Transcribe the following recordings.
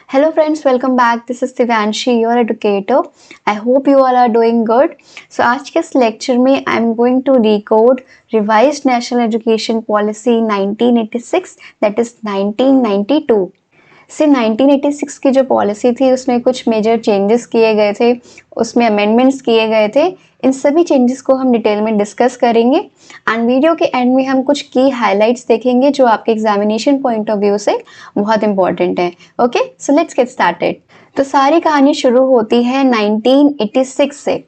Hello friends, welcome back. This is Divyanshi, your educator. I hope you all are doing good. So आज के इस lecture में I am going to decode revised National Education Policy 1986 that is 1992. से 1986 की जो policy थी उसमें कुछ मेजर चेंजेस किए गए थे, उसमें अमेंडमेंट्स किए गए थे। इन सभी चेंजेस को हम डिटेल में डिस्कस करेंगे एंड वीडियो के एंड में हम कुछ की हाइलाइट्स देखेंगे जो आपके एग्जामिनेशन पॉइंट ऑफ व्यू से बहुत इंपॉर्टेंट है। Okay, so let's get started. तो सारी कहानी शुरू होती है 1986 से।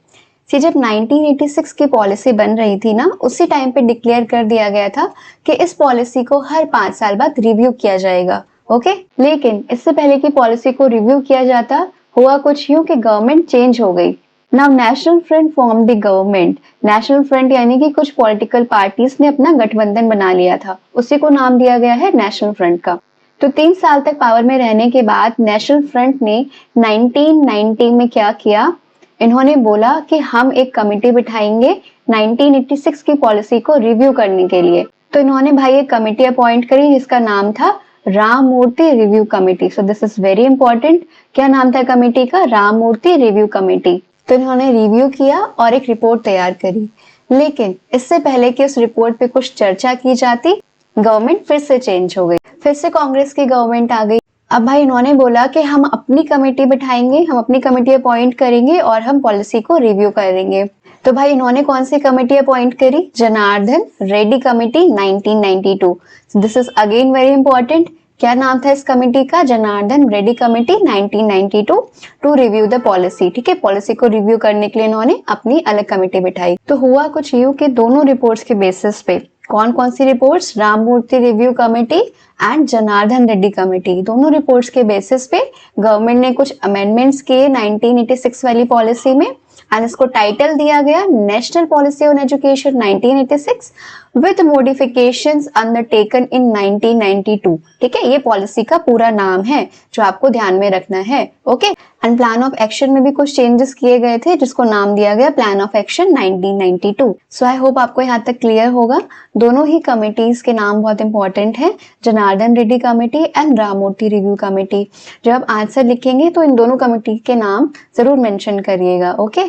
जब 1986 की पॉलिसी बन रही थी ना, उसी टाइम पे डिक्लेयर कर दिया गया था कि इस पॉलिसी को हर 5 साल बाद रिव्यू किया जाएगा। ओके, लेकिन इससे पहले की पॉलिसी को रिव्यू किया जाता हुआ कुछ यूं कि गवर्नमेंट चेंज हो गई। Now national front form the government. National front यानी कि कुछ पॉलिटिकल पार्टीज ने अपना गठबंधन बना लिया था, उसी को नाम दिया गया है नेशनल फ्रंट का। तो 3 साल तक पावर में रहने के बाद नेशनल फ्रंट ने 1990 में क्या किया, इन्होंने बोला कि हम एक कमेटी बिठाएंगे 1986 की पॉलिसी को रिव्यू करने के लिए। तो इन्होंने भाई एक कमेटी अपॉइंट करी जिसका नाम था राम मूर्ति review committee. So this is very important. क्या नाम था कमेटी का? राम मूर्ति रिव्यू कमेटी। तो इन्होंने रिव्यू किया और एक रिपोर्ट तैयार करी, लेकिन इससे पहले कि उस रिपोर्ट पे कुछ चर्चा की जाती, गवर्नमेंट फिर से चेंज हो गई, फिर से कांग्रेस की गवर्नमेंट आ गई। अब भाई इन्होंने बोला कि हम अपनी कमेटी बिठाएंगे, हम अपनी कमेटी अपॉइंट करेंगे और हम पॉलिसी को रिव्यू करेंगे। तो भाई इन्होंने कौन सी कमेटी अपॉइंट करी? Janardhan Reddy committee 1992। This is again very important. क्या नाम था इस कमेटी का? Janardhan Reddy committee 1992 to review the policy. ठीक है, पॉलिसी को रिव्यू करने के लिए इन्होंने अपनी अलग कमेटी बिठाई। तो हुआ कुछ यूं कि दोनों रिपोर्ट्स के बेसिस पे, कौन कौन सी reports? Ram Murthy review committee and Janardhan Reddy committee, दोनों रिपोर्ट्स के बेसिस पे गवर्नमेंट ने कुछ अमेंडमेंट्स किए 1986 वाली पॉलिसी में एंड इसको टाइटल दिया गया national policy on education 1986 with modifications undertaken इन 1992। ठीक है, ये पॉलिसी का पूरा नाम है जो आपको ध्यान में रखना है। Okay, and plan of action में भी कुछ चेंजेस किए गए थे जिसको नाम दिया गया plan of action 1992। So I hope आपको यहाँ तक क्लियर होगा। दोनों ही कमिटीज के नाम बहुत इंपॉर्टेंट है, Janardhan Reddy committee and Ram Murthy review committee. जब आप आंसर लिखेंगे तो इन दोनों कमेटी के नाम जरूर मेंशन करिएगा। Okay,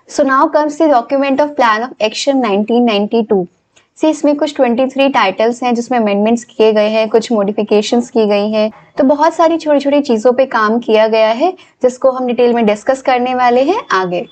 so now comes the document of plan of action 1992। सी इसमें कुछ 23 टाइटल्स हैं जिसमें अमेंडमेंट्स किए गए हैं, कुछ मॉडिफिकेशंस की गई हैं। तो बहुत सारी छोटी छोटी चीजों पे काम किया गया है जिसको हम डिटेल में डिस्कस करने वाले हैं आगे।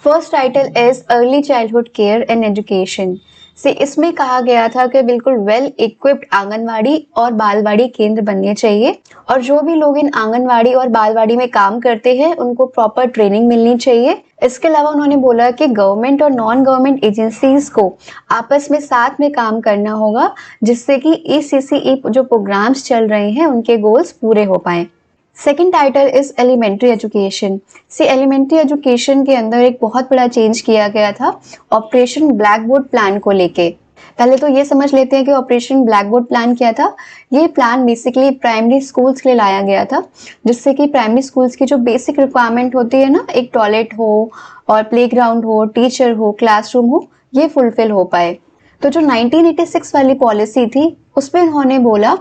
First title is early childhood care and education. से इसमें कहा गया था कि बिल्कुल वेल इक्विप्ड आंगनवाड़ी और बालवाड़ी केंद्र बनने चाहिए और जो भी लोग इन आंगनवाड़ी और बालवाड़ी में काम करते हैं उनको प्रॉपर ट्रेनिंग मिलनी चाहिए। इसके अलावा उन्होंने बोला कि गवर्नमेंट और नॉन गवर्नमेंट एजेंसीज को आपस में साथ में काम करना होगा जिससे कि ECCE जो प्रोग्राम्स चल रहे हैं उनके गोल्स पूरे हो पाए। Second title is elementary education. See elementary education के अंदर एक बहुत बड़ा चेंज किया गया था ऑपरेशन ब्लैक बोर्ड प्लान को लेके। पहले तो ये समझ लेते हैं कि ऑपरेशन ब्लैक बोर्ड प्लान क्या था। ये प्लान बेसिकली प्राइमरी स्कूल्स के लिए लाया गया था जिससे कि प्राइमरी स्कूल्स की जो बेसिक रिक्वायरमेंट होती है ना, एक टॉयलेट हो और प्लेग्राउंड हो, टीचर हो, क्लासरूम हो, ये फुलफिल हो पाए। तो जो 1986 वाली पॉलिसी थी उसमें उन्होंने बोला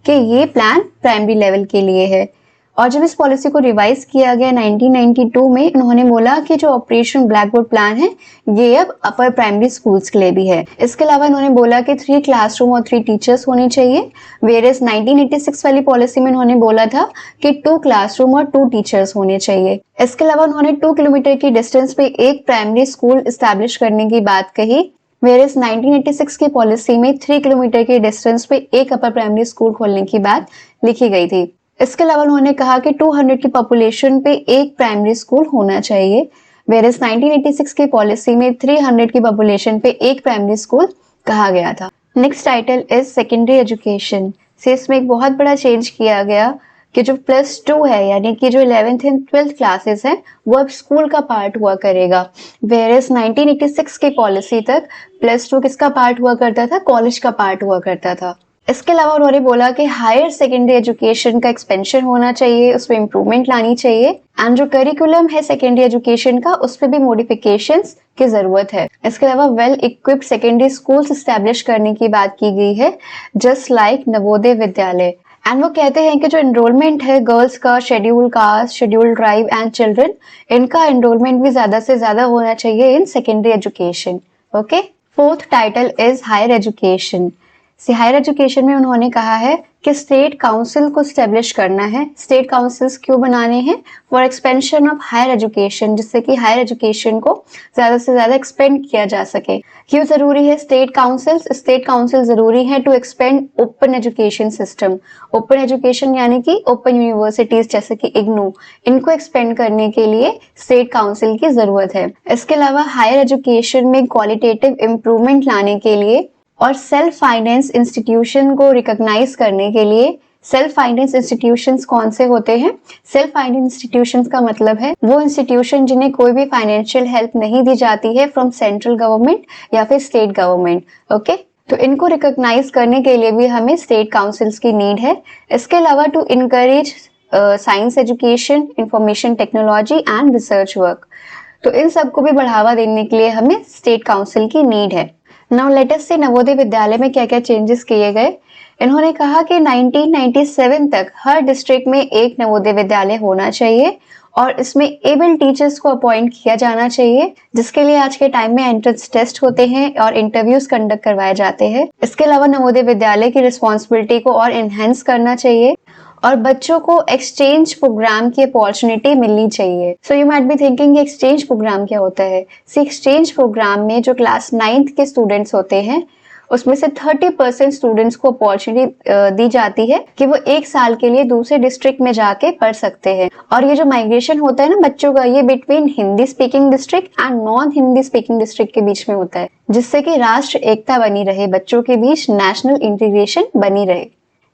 कि ये प्लान प्राइमरी लेवल के लिए है और जब इस पॉलिसी को रिवाइज किया गया 1992 में, उन्होंने बोला कि जो ऑपरेशन ब्लैक बोर्ड प्लान है ये अब अपर प्राइमरी स्कूल्स के लिए भी है। इसके अलावा इन्होंने बोला कि 3 क्लासरूम और 3 टीचर्स होने चाहिए, वेयरएज 1986 वाली पॉलिसी में उन्होंने बोला था कि 2 क्लासरूम और 2 टीचर्स होने चाहिए। इसके अलावा उन्होंने 2 किलोमीटर की डिस्टेंस पे एक प्राइमरी स्कूल इस्टेब्लिश करने की बात कही, वेयरएज 1986 की पॉलिसी में 3 किलोमीटर के डिस्टेंस पे एक अपर प्राइमरी स्कूल खोलने की बात लिखी गई थी। इसके अलावा उन्होंने कहा कि 200 की पॉपुलेशन पे एक प्राइमरी स्कूल होना चाहिए, वेयरएज 1986 की पॉलिसी में 300 की पॉपुलेशन पे एक प्राइमरी स्कूल कहा गया था। Next title is secondary education. से इसमें एक बहुत बड़ा चेंज किया गया कि जो +2 है यानी कि जो 11th एंड 12th क्लासेस हैं वो अब स्कूल का पार्ट हुआ करेगा, वेयरएज 1986 की पॉलिसी तक +2 किसका पार्ट हुआ करता था? कॉलेज का पार्ट हुआ करता था। इसके अलावा उन्होंने बोला कि हायर सेकेंडरी एजुकेशन का एक्सपेंशन होना चाहिए, उसमें इम्प्रूवमेंट लानी चाहिए एंड जो करिकुलम है सेकेंडरी एजुकेशन का उस पर भी मॉडिफिकेशंस की जरूरत है। इसके अलावा well equipped secondary schools establish करने की बात की गई है, just like Navodaya Vidyalaya. And वो कहते हैं कि जो एनरोलमेंट है गर्ल्स का schedule caste, schedule tribe and children, इनका एनरोलमेंट भी ज्यादा से ज्यादा होना चाहिए in secondary education. Okay, fourth title is higher education. Higher education में उन्होंने कहा है कि स्टेट काउंसिल को स्टेब्लिश करना है। स्टेट काउंसिल्स क्यों बनाने हैं? For expansion of higher education, जिससे कि हायर एजुकेशन को ज्यादा से ज्यादा एक्सपेंड किया जा सके। क्यों जरूरी है स्टेट काउंसिल्स? स्टेट काउंसिल जरूरी है to expand open education system. Open education यानी कि ओपन यूनिवर्सिटीज जैसे कि इग्नू, इनको एक्सपेंड करने के लिए स्टेट काउंसिल की जरूरत है। इसके अलावा हायर एजुकेशन में क्वालिटेटिव इम्प्रूवमेंट लाने के लिए और सेल्फ फाइनेंस इंस्टीट्यूशन को रिकॉग्नाइज करने के लिए, सेल्फ फाइनेंस इंस्टीट्यूशंस कौन से होते हैं? सेल्फ फाइनेंस इंस्टीट्यूशंस का मतलब है वो इंस्टीट्यूशन जिन्हें कोई भी फाइनेंशियल हेल्प नहीं दी जाती है फ्रॉम सेंट्रल गवर्नमेंट या फिर स्टेट गवर्नमेंट। ओके, तो इनको रिकॉग्नाइज करने के लिए भी हमें स्टेट काउंसिल्स की नीड है। इसके अलावा to encourage science education, information technology and research work, तो इन सबको भी बढ़ावा देने के लिए हमें स्टेट काउंसिल की नीड है। Now let us see Navodaya Vidyalaya में क्या क्या चेंजेस किए गए। इन्होंने कहा कि 1997 तक हर डिस्ट्रिक्ट में एक नवोदय विद्यालय होना चाहिए और इसमें एबल टीचर्स को अपॉइंट किया जाना चाहिए, जिसके लिए आज के टाइम में एंट्रेंस टेस्ट होते हैं और इंटरव्यूज कंडक्ट करवाए जाते हैं। इसके अलावा नवोदय विद्यालय की रिस्पॉन्सिबिलिटी को और एनहेंस करना चाहिए और बच्चों को एक्सचेंज प्रोग्राम की अपॉर्चुनिटी मिलनी चाहिए। So you might be thinking exchange programme क्या होता है? एक्सचेंज प्रोग्राम में जो क्लास 9th के स्टूडेंट्स होते हैं उसमें से 30% स्टूडेंट्स को अपॉर्चुनिटी दी जाती है कि वो एक साल के लिए दूसरे डिस्ट्रिक्ट में जाके पढ़ सकते हैं। और ये जो माइग्रेशन होता है ना बच्चों का, ये between Hindi speaking district and non Hindi speaking district के बीच में होता है, जिससे कि राष्ट्र एकता बनी रहे, बच्चों के बीच नेशनल इंटीग्रेशन बनी रहे।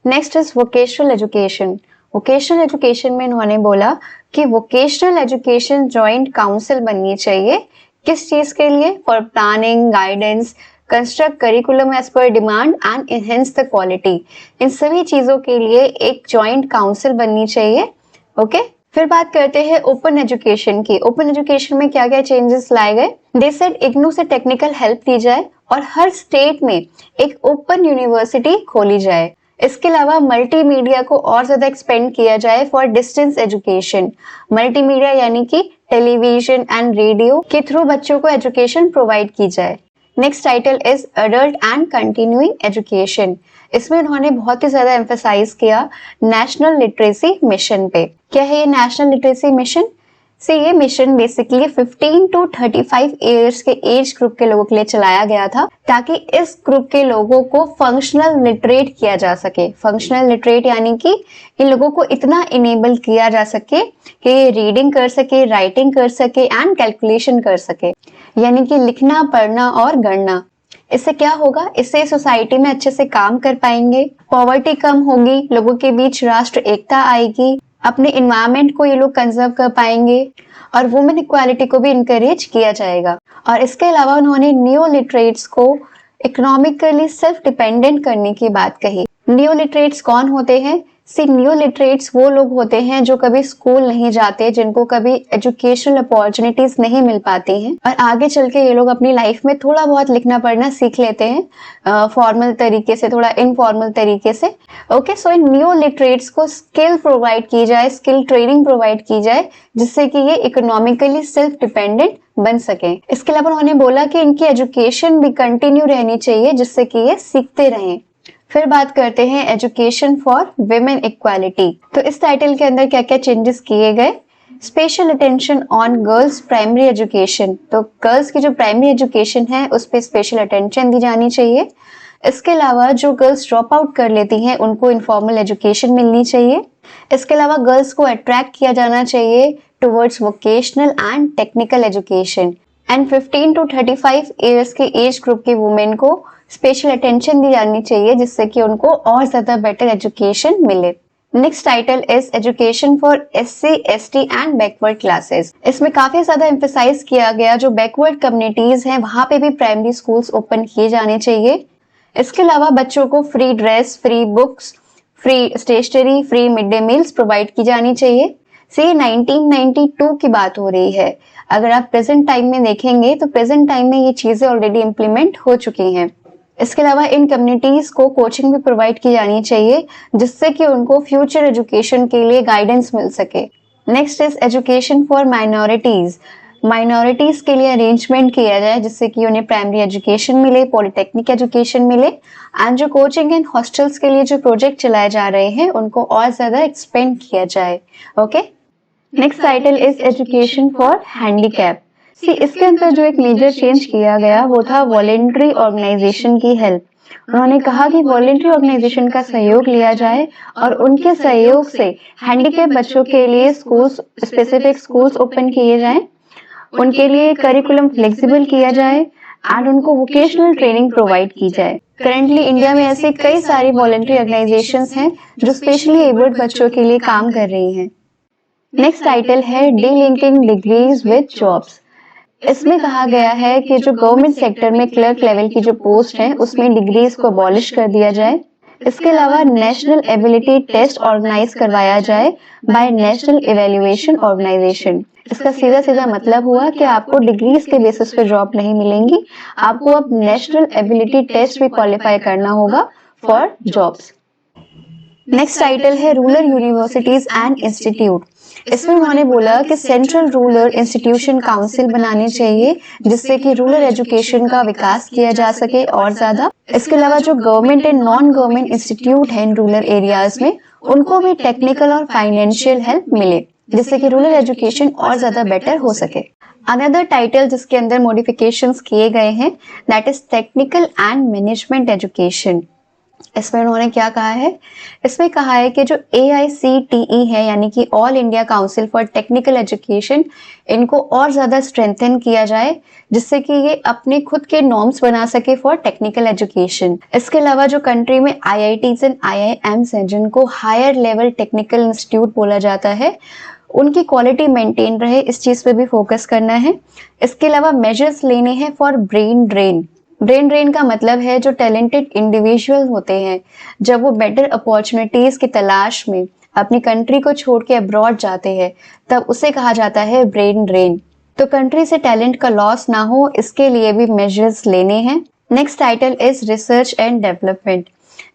Next is vocational education. Vocational education में इन्होंने बोला कि वोकेशनल एजुकेशन जॉइंट काउंसिल बननी चाहिए। किस चीज के लिए? For planning, guidance, construct curriculum as per demand and enhance the quality. इन सभी चीजों के लिए एक जॉइंट काउंसिल बननी चाहिए। ओके, फिर बात करते हैं ओपन एजुकेशन की। ओपन एजुकेशन में क्या क्या चेंजेस लाए गए? दे सेड इग्नू से टेक्निकल हेल्प दी जाए और हर स्टेट में एक ओपन यूनिवर्सिटी खोली जाए। इसके अलावा मल्टीमीडिया को और ज्यादा एक्सपेंड किया जाए फॉर डिस्टेंस एजुकेशन। मल्टीमीडिया यानी कि टेलीविजन एंड रेडियो के थ्रू बच्चों को एजुकेशन प्रोवाइड की जाए। Next title is adult and continuing education. इसमें उन्होंने बहुत ही ज्यादा एम्फसाइज किया नेशनल लिटरेसी मिशन पे। क्या है ये नेशनल लिटरेसी मिशन? ये मिशन बेसिकली 15 to 35 ईयर्स के एज ग्रुप के लोगों के लिए चलाया गया था, ताकि इस ग्रुप के लोगों को फंक्शनल लिटरेट किया जा सके। फंक्शनल लिटरेट यानी कि इन लोगों को इतना इनेबल किया जा सके कि ये रीडिंग कर सके, राइटिंग कर सके एंड कैलकुलेशन कर सके, यानी कि लिखना, पढ़ना और गणना। इससे क्या होगा? इससे सोसाइटी में अच्छे से काम कर पाएंगे, पॉवर्टी कम होगी, लोगों के बीच राष्ट्र एकता आएगी, अपने इन्वायरमेंट को ये लोग कंजर्व कर पाएंगे और वुमेन इक्वालिटी को भी इनकरेज किया जाएगा। और इसके अलावा उन्होंने न्यू लिटरेट्स को इकोनॉमिकली सेल्फ डिपेंडेंट करने की बात कही। न्यू लिटरेट्स कौन होते हैं? न्यू लिटरेट्स वो लोग होते हैं जो कभी स्कूल नहीं जाते, जिनको कभी एजुकेशनल अपॉर्चुनिटीज नहीं मिल पाती हैं और आगे चल के ये लोग अपनी लाइफ में थोड़ा बहुत लिखना पढ़ना सीख लेते हैं, फॉर्मल तरीके से, थोड़ा इनफॉर्मल तरीके से। ओके, सो इन न्यू लिटरेट्स को स्किल प्रोवाइड की जाए, स्किल ट्रेनिंग प्रोवाइड की जाए, जिससे कि ये इकोनॉमिकली सेल्फ डिपेंडेंट बन सके। इसके अलावा उन्होंने बोला कि इनकी एजुकेशन भी कंटिन्यू रहनी चाहिए, जिससे कि ये सीखते रहें। फिर बात करते हैं एजुकेशन फॉर विमेन इक्वालिटी। तो इस टाइटल के अंदर क्या क्या चेंजेस किए गए? Special attention on girls primary education. तो गर्ल्स की जो प्राइमरी एजुकेशन है उस पर स्पेशल अटेंशन दी जानी चाहिए। इसके अलावा जो गर्ल्स ड्रॉप आउट कर लेती हैं उनको इनफॉर्मल एजुकेशन मिलनी चाहिए। इसके अलावा गर्ल्स को अट्रैक्ट किया जाना चाहिए towards vocational and technical education. And 15 to 35 years के एज ग्रुप के वुमेन को स्पेशल अटेंशन दी जानी चाहिए, जिससे कि उनको और ज्यादा बेटर एजुकेशन मिले। Next title is education for SC, ST and backward classes. इसमें काफी ज्यादा एम्फसाइज किया गया जो बैकवर्ड कम्युनिटीज हैं वहां पे भी प्राइमरी स्कूल्स ओपन किए जाने चाहिए। इसके अलावा बच्चों को free dress, free books, free stationery, free mid day meals provide की जानी चाहिए। 1992 की बात हो रही है। अगर आप प्रेजेंट टाइम में देखेंगे तो प्रेजेंट टाइम में ये चीजें ऑलरेडी इम्प्लीमेंट हो चुकी हैं। इसके अलावा इन कम्युनिटीज को कोचिंग भी प्रोवाइड की जानी चाहिए जिससे कि उनको फ्यूचर एजुकेशन के लिए गाइडेंस मिल सके। Next is education for minorities. Minorities के लिए अरेंजमेंट किया जाए जिससे कि उन्हें प्राइमरी एजुकेशन मिले, पॉलिटेक्निक एजुकेशन मिले, एंड जो कोचिंग एंड हॉस्टल्स के लिए जो प्रोजेक्ट चलाए जा रहे हैं उनको और ज्यादा एक्सपेंड किया जाए। Okay, next title is education for handicap. इसके अंदर जो एक मेजर चेंज किया गया वो था वॉलेंट्री ऑर्गेनाइजेशन की हेल्प। उन्होंने कहा कि वॉलेंट्री ऑर्गेनाइजेशन का सहयोग लिया जाए और उनके सहयोग से हैंडीकैप बच्चों के लिए स्कूल्स, स्पेसिफिक स्कूल्स ओपन किए जाएं, उनके लिए करिकुलम फ्लेक्सिबल किया जाए एंड उनको वोकेशनल ट्रेनिंग प्रोवाइड की जाए। करंटली इंडिया में ऐसी कई सारी वॉलेंट्री ऑर्गेनाइजेशंस हैं जो स्पेशली एबल्ड बच्चों के लिए काम कर रही हैं। नेक्स्ट टाइटल है D linking degrees with jobs. इसमें कहा गया है कि जो गवर्नमेंट सेक्टर में क्लर्क लेवल की जो पोस्ट है उसमें डिग्रीज को अबॉलिश कर दिया जाए। इसके अलावा नेशनल एबिलिटी टेस्ट ऑर्गेनाइज करवाया जाए बाय नेशनल इवैल्यूएशन ऑर्गेनाइजेशन। इसका सीधा सीधा मतलब हुआ कि आपको डिग्रीज के बेसिस पे जॉब नहीं मिलेंगी, आपको अब नेशनल एबिलिटी टेस्ट भी क्वालिफाई करना होगा फॉर जॉब्स। नेक्स्ट टाइटल है रूरल यूनिवर्सिटीज एंड इंस्टीट्यूट। इसमें उन्होंने बोला कि सेंट्रल रूरल इंस्टीट्यूशन काउंसिल बनाने चाहिए जिससे कि रूरल एजुकेशन का विकास किया जा सके और ज्यादा। इसके अलावा जो government and non government institute है इन रूरल एरियाज में उनको भी टेक्निकल और फाइनेंशियल हेल्प मिले जिससे कि रूरल एजुकेशन और ज्यादा बेटर हो सके। अनदर टाइटल जिसके अंदर मॉडिफिकेशंस किए गए हैं that is technical and management education. इसमें उन्होंने क्या कहा है, इसमें कहा है कि जो AICTE है यानी कि all India council for technical education, इनको और ज्यादा स्ट्रेंथन किया जाए जिससे कि ये अपने खुद के नॉर्म्स बना सके फॉर टेक्निकल एजुकेशन। इसके अलावा जो कंट्री में IITs एंड IIMs हैं जिनको हायर लेवल टेक्निकल इंस्टीट्यूट बोला जाता है, उनकी क्वालिटी मेंटेन रहे इस चीज पे भी फोकस करना है। इसके अलावा मेजर्स लेने हैं for brain drain. Brain drain का मतलब है जो टैलेंटेड इंडिविजुअल होते हैं जब वो बेटर अपॉर्चुनिटीज की तलाश में अपनी कंट्री को छोड़ के अब्रॉड जाते हैं तब उसे कहा जाता है ब्रेन ड्रेन। तो कंट्री से टैलेंट का लॉस ना हो इसके लिए भी मेजर्स लेने हैं। Next title is research and development.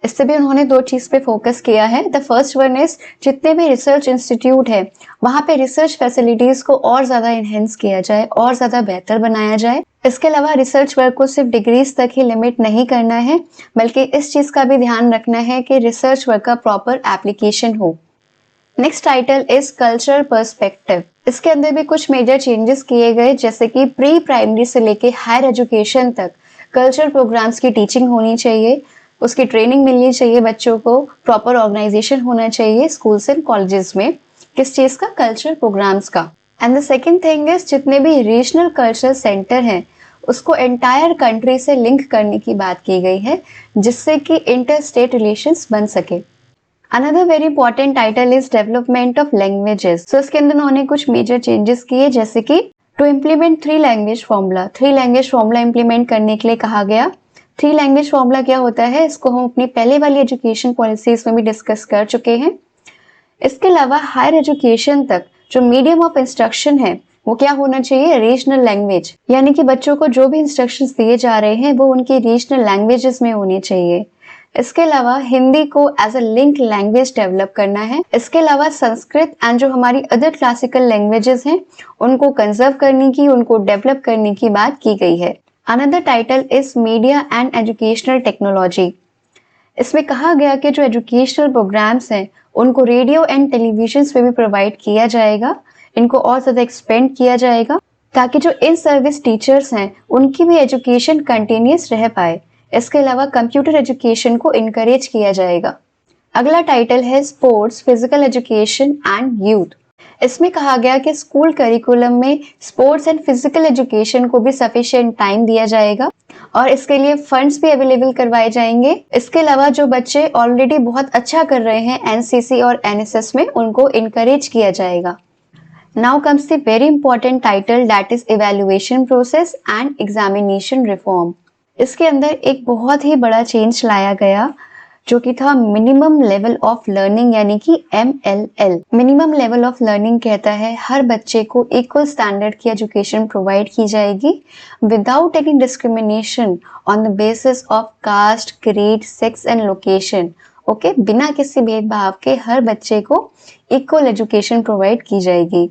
इससे भी उन्होंने दो चीज पे फोकस किया है। द फर्स्ट वन इज जितने भी रिसर्च इंस्टीट्यूट है वहां पे रिसर्च फैसिलिटीज को और ज्यादा इनहेंस किया जाए और ज्यादा बेहतर बनाया जाए। इसके अलावा रिसर्च वर्क को सिर्फ डिग्रीज तक ही लिमिट नहीं करना है बल्कि इस चीज का भी ध्यान रखना है कि रिसर्च वर्क का प्रॉपर एप्लीकेशन हो। Next title is cultural perspective. इसके अंदर भी कुछ मेजर चेंजेस किए गए जैसे कि प्री प्राइमरी से लेके हायर एजुकेशन तक कल्चरल प्रोग्राम्स की टीचिंग होनी चाहिए, उसकी ट्रेनिंग मिलनी चाहिए बच्चों को, प्रॉपर ऑर्गेनाइजेशन होना चाहिए स्कूल्स एंड कॉलेजेस में किस चीज का, कल्चरल प्रोग्राम्स का। And the second thing is जितने भी रीजनल कल्चरल सेंटर हैं उसको एंटायर कंट्री से लिंक करने की बात की गई है जिससे कि इंटर स्टेट रिलेशंस बन सके। Another very important title is development of languages. So इसके अंदर उन्होंने कुछ मेजर चेंजेस किए जैसे कि to implement 3 language formula. 3 language formula implement करने के लिए कहा गया। 3 लैंग्वेज फॉर्मूला क्या होता है इसको हम अपनी पहले वाली एजुकेशन पॉलिसीज में भी डिस्कस कर चुके हैं। इसके अलावा हायर एजुकेशन तक जो मीडियम ऑफ इंस्ट्रक्शन है वो क्या होना चाहिए, रीजनल लैंग्वेज, यानी कि बच्चों को जो भी इंस्ट्रक्शंस दिए जा रहे हैं वो उनकी रीजनल लैंग्वेजेस में होने चाहिए। इसके अलावा हिंदी को as a link language develop करना है। इसके अलावा संस्कृत एंड जो हमारी अदर क्लासिकल लैंग्वेजेस हैं उनको कंजर्व करने की, उनको डेवलप करने की बात की गई है। Another title is media and educational technology. इसमें कहा गया कि जो एजुकेशनल प्रोग्राम्स हैं उनको रेडियो एंड टेलीविजन पे भी प्रोवाइड किया जाएगा, इनको और ज्यादा एक्सपेंड किया जाएगा ताकि जो इन सर्विस टीचर्स हैं उनकी भी एजुकेशन कंटिन्यूस रह पाए। इसके अलावा कंप्यूटर एजुकेशन को इनकरेज किया जाएगा। अगला टाइटल है sports, physical education and youth. इसमें कहा गया कि स्कूल करिकुलम में स्पोर्ट्स एंड फिजिकल एजुकेशन को भी सफिशिएंट टाइम दिया जाएगा और इसके लिए फंड्स भी अवेलेबल करवाए जाएंगे। इसके अलावा जो बच्चे ऑलरेडी बहुत अच्छा कर रहे हैं NCC और NSS में उनको इनकरेज किया जाएगा। Now comes the very important title that is evaluation process and examination reform. इसके अंदर एक बहुत ही बड़ा चेंज लाया गया जो कि था मिनिमम लेवल ऑफ लर्निंग यानी कि MLL। Minimum level of learning कहता है हर बच्चे को इक्वल स्टैंडर्ड की एजुकेशन प्रोवाइड की जाएगी without any discrimination on the basis of caste, creed, sex and location. Okay, बिना किसी भेदभाव के हर बच्चे को इक्वल एजुकेशन प्रोवाइड की जाएगी।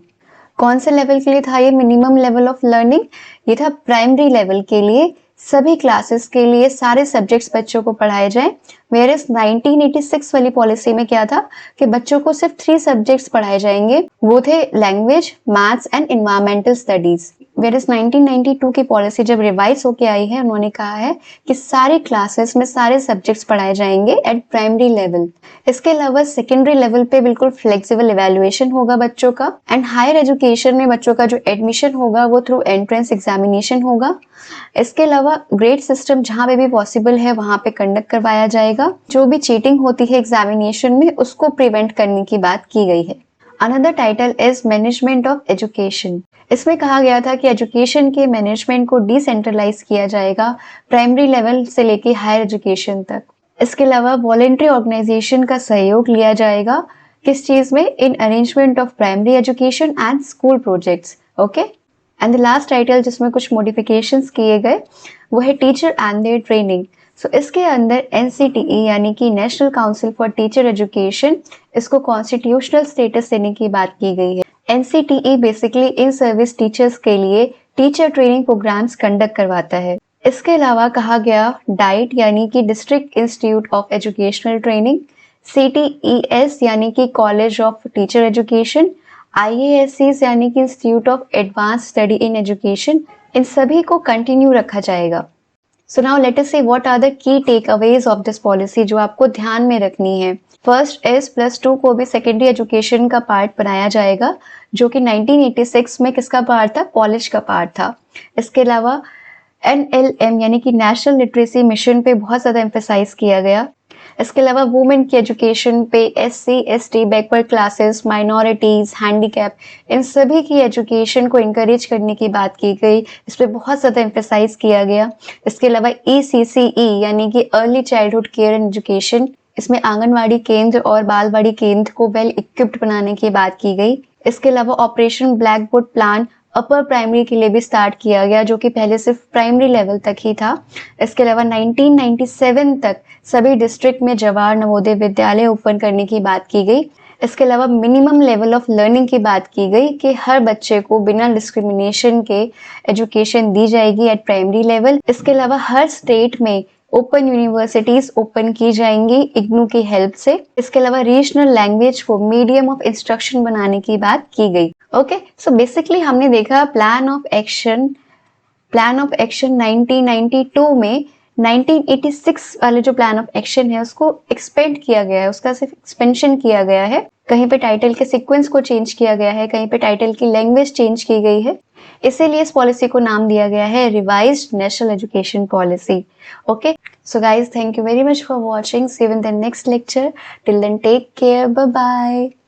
कौन से लेवल के लिए था ये मिनिमम लेवल ऑफ लर्निंग? ये था प्राइमरी लेवल के लिए, सभी क्लासेस के लिए सारे सब्जेक्ट्स बच्चों को पढ़ाए जाएं। वेयरएस 1986 वाली पॉलिसी में क्या था कि बच्चों को सिर्फ 3 सब्जेक्ट्स पढ़ाए जाएंगे, वो थे language, maths and environmental studies. Whereas 1992 की पॉलिसी जब रिवाइज होके आई है, उन्होंने कहा है कि सारे क्लासेस में सारे सब्जेक्ट्स पढ़ाए जाएंगे एट प्राइमरी लेवल। इसके अलावा सेकेंडरी लेवल पे बिल्कुल फ्लेक्सिबल इवैल्यूएशन होगा बच्चों का, एंड हायर एजुकेशन में बच्चों का जो एडमिशन होगा वो थ्रू एंट्रेंस एग्जामिनेशन होगा। इसके अलावा ग्रेड सिस्टम जहाँ पे भी पॉसिबल है वहां पे कंडक्ट करवाया जाएगा। जो भी चीटिंग होती है एग्जामिनेशन में उसको प्रिवेंट करने की बात की गई है। Another title is management of education. इसमें कहा गया था कि एजुकेशन के मैनेजमेंट को डिसेंट्रलाइज किया जाएगा प्राइमरी लेवल से लेके हायर एजुकेशन तक। इसके अलावा वॉलेंट्री ऑर्गेनाइजेशन का सहयोग लिया जाएगा किस चीज में? In arrangement of primary education and school projects. Okay, and the last title जिसमें कुछ मॉडिफिकेशंस किए गए वो है teacher and their training. So इसके अंदर NCTE यानी कि national council for teacher education, इसको कॉन्स्टिट्यूशनल स्टेटस देने की बात की गई है। NCTE basically in service teachers के लिए टीचर ट्रेनिंग प्रोग्राम्स कंडक्ट करवाता है। इसके अलावा कहा गया डाइट यानी कि district institute of educational training, CTES यानी कि college of teacher education, IASCs यानी कि institute of advance study in education, इन सभी को कंटिन्यू रखा जाएगा। So now let us see what are the key takeaways of this policy जो आपको ध्यान में रखनी है। फर्स्ट इज +2 को भी सेकेंडरी एजुकेशन का पार्ट बनाया जाएगा, जो कि 1986 में किसका पार्ट था? कॉलेज का पार्ट था। इसके अलावा NLM यानी कि नेशनल लिटरेसी मिशन पे बहुत ज़्यादा एम्फेसाइज किया गया। इसके अलावा वुमेन की एजुकेशन पे SC, ST, backward classes, minorities, handicap, इन सभी की एजुकेशन को इनकरेज करने की बात की गई। इस पर बहुत ज़्यादा एम्फेसाइज किया गया। इसके अलावा ECCE यानी कि early childhood care and education, इसमें आंगनवाड़ी केंद्र और बालवाड़ी केंद्र को वेल इक्विप्ड बनाने की बात की गई। इसके अलावा operation black board plan upper primary के लिए भी स्टार्ट किया गया, जो कि पहले सिर्फ प्राइमरी लेवल तक ही था। इसके अलावा 1997 तक सभी डिस्ट्रिक्ट में जवाहर नवोदय विद्यालय ओपन करने की बात की गई। इसके अलावा मिनिमम लेवल ऑफ लर्निंग की बात की गई कि हर बच्चे को बिना डिस्क्रिमिनेशन के एजुकेशन दी जाएगी एट प्राइमरी लेवल। इसके अलावा हर स्टेट में ओपन यूनिवर्सिटीज ओपन की जाएंगी इग्नू की हेल्प से। इसके अलावा रीजनल लैंग्वेज को मीडियम ऑफ इंस्ट्रक्शन बनाने की बात की गई। ओके, सो बेसिकली हमने देखा प्लान ऑफ एक्शन 1992 में 1986 वाले जो प्लान ऑफ एक्शन है उसको एक्सपेंड किया गया है, उसका सिर्फ एक्सपेंशन किया गया है। कहीं पे टाइटल के सीक्वेंस को चेंज किया गया है, कहीं पे टाइटल की लैंग्वेज चेंज की गई है। इसीलिए इस पॉलिसी को नाम दिया गया है revised national education policy. Okay, so guys, thank you very much for watching. See you in the next lecture. Till then take care, bye bye.